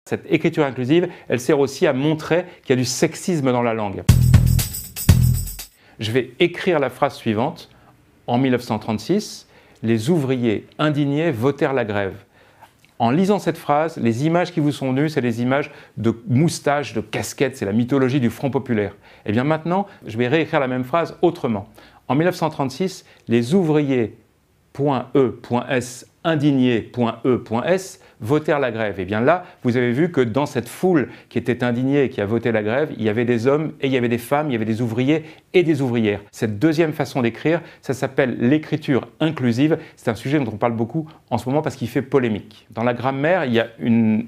Cette écriture inclusive, elle sert aussi à montrer qu'il y a du sexisme dans la langue. Je vais écrire la phrase suivante. En 1936, les ouvriers indignés votèrent la grève. En lisant cette phrase, les images qui vous sont venues, c'est des images de moustaches, de casquettes, c'est la mythologie du Front populaire. Et bien maintenant, je vais réécrire la même phrase autrement. En 1936, les ouvriers.e.s indignés.e.s votèrent la grève. Et bien là, vous avez vu que dans cette foule qui était indignée et qui a voté la grève, il y avait des hommes et il y avait des femmes, il y avait des ouvriers et des ouvrières. Cette deuxième façon d'écrire, ça s'appelle l'écriture inclusive. C'est un sujet dont on parle beaucoup en ce moment parce qu'il fait polémique. Dans la grammaire, il y a une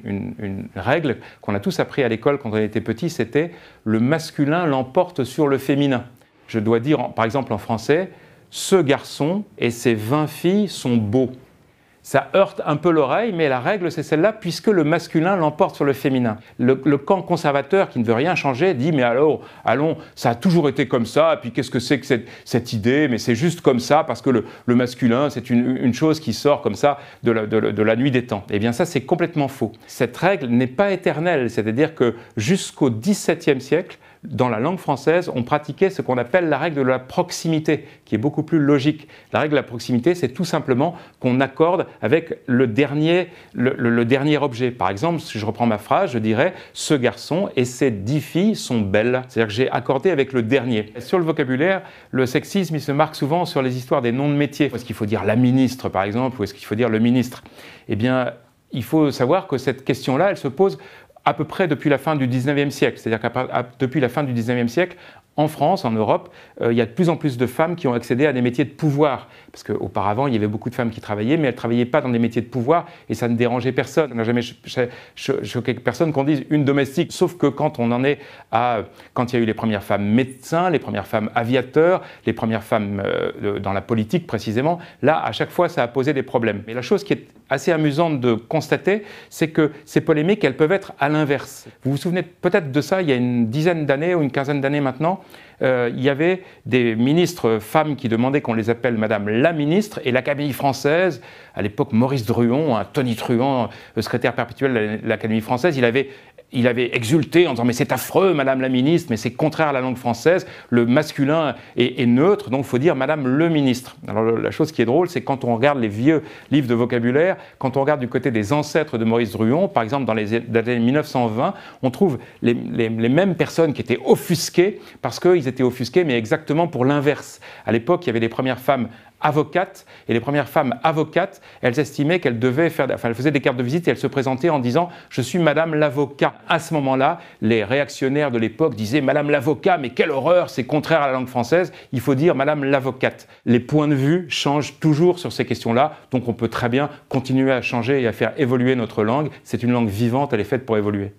règle qu'on a tous appris à l'école quand on était petit, c'était le masculin l'emporte sur le féminin. Je dois dire, par exemple en français, ce garçon et ses 20 filles sont beaux. Ça heurte un peu l'oreille, mais la règle c'est celle-là, puisque le masculin l'emporte sur le féminin. Le camp conservateur qui ne veut rien changer dit « mais alors, allons, ça a toujours été comme ça, et puis qu'est-ce que c'est que cette idée, mais c'est juste comme ça, parce que le masculin c'est une chose qui sort comme ça de la nuit des temps ». Eh bien ça c'est complètement faux. Cette règle n'est pas éternelle, c'est-à-dire que jusqu'au XVIIe siècle, dans la langue française, on pratiquait ce qu'on appelle la règle de la proximité, qui est beaucoup plus logique. La règle de la proximité, c'est tout simplement qu'on accorde avec le dernier objet. Par exemple, si je reprends ma phrase, je dirais « ce garçon et ses 10 filles sont belles ». C'est-à-dire que j'ai accordé avec le dernier. Sur le vocabulaire, le sexisme, il se marque souvent sur les histoires des noms de métiers. Est-ce qu'il faut dire la ministre, par exemple, ou est-ce qu'il faut dire le ministre? Eh bien, il faut savoir que cette question-là, elle se pose à peu près depuis la fin du 19e siècle. C'est-à-dire que depuis la fin du 19e siècle, en France, en Europe, il y a de plus en plus de femmes qui ont accédé à des métiers de pouvoir. Parce qu'auparavant, il y avait beaucoup de femmes qui travaillaient, mais elles ne travaillaient pas dans des métiers de pouvoir et ça ne dérangeait personne. On n'a jamais choqué personne qu'on dise une domestique. Sauf que quand on en est à... Quand il y a eu les premières femmes médecins, les premières femmes aviateurs, les premières femmes dans la politique précisément, là, à chaque fois, ça a posé des problèmes. Mais la chose qui est assez amusante de constater, c'est que ces polémiques, elles peuvent être à l'inverse. Vous vous souvenez peut-être de ça, il y a une dizaine d'années ou une quinzaine d'années maintenant, il y avait des ministres femmes qui demandaient qu'on les appelle Madame la ministre, et l'Académie française, à l'époque Maurice Druon, Tony Truant, secrétaire perpétuel de l'Académie française, il avait exulté en disant « mais c'est affreux, Madame la ministre, mais c'est contraire à la langue française, le masculin est neutre, donc il faut dire Madame le ministre ». Alors la chose qui est drôle, c'est quand on regarde les vieux livres de vocabulaire, quand on regarde du côté des ancêtres de Maurice Druon, par exemple dans les années 1920, on trouve les mêmes personnes qui étaient offusquées, parce qu'ils étaient offusqués, mais exactement pour l'inverse. À l'époque, il y avait les premières femmes avocates, et les premières femmes avocates, elles estimaient qu'elles devaient faire, elles faisaient des cartes de visite et elles se présentaient en disant « je suis Madame l'avocat ». À ce moment-là, les réactionnaires de l'époque disaient « Madame l'avocat, mais quelle horreur, c'est contraire à la langue française, il faut dire Madame l'avocate ». Les points de vue changent toujours sur ces questions-là, donc on peut très bien continuer à changer et à faire évoluer notre langue. C'est une langue vivante, elle est faite pour évoluer.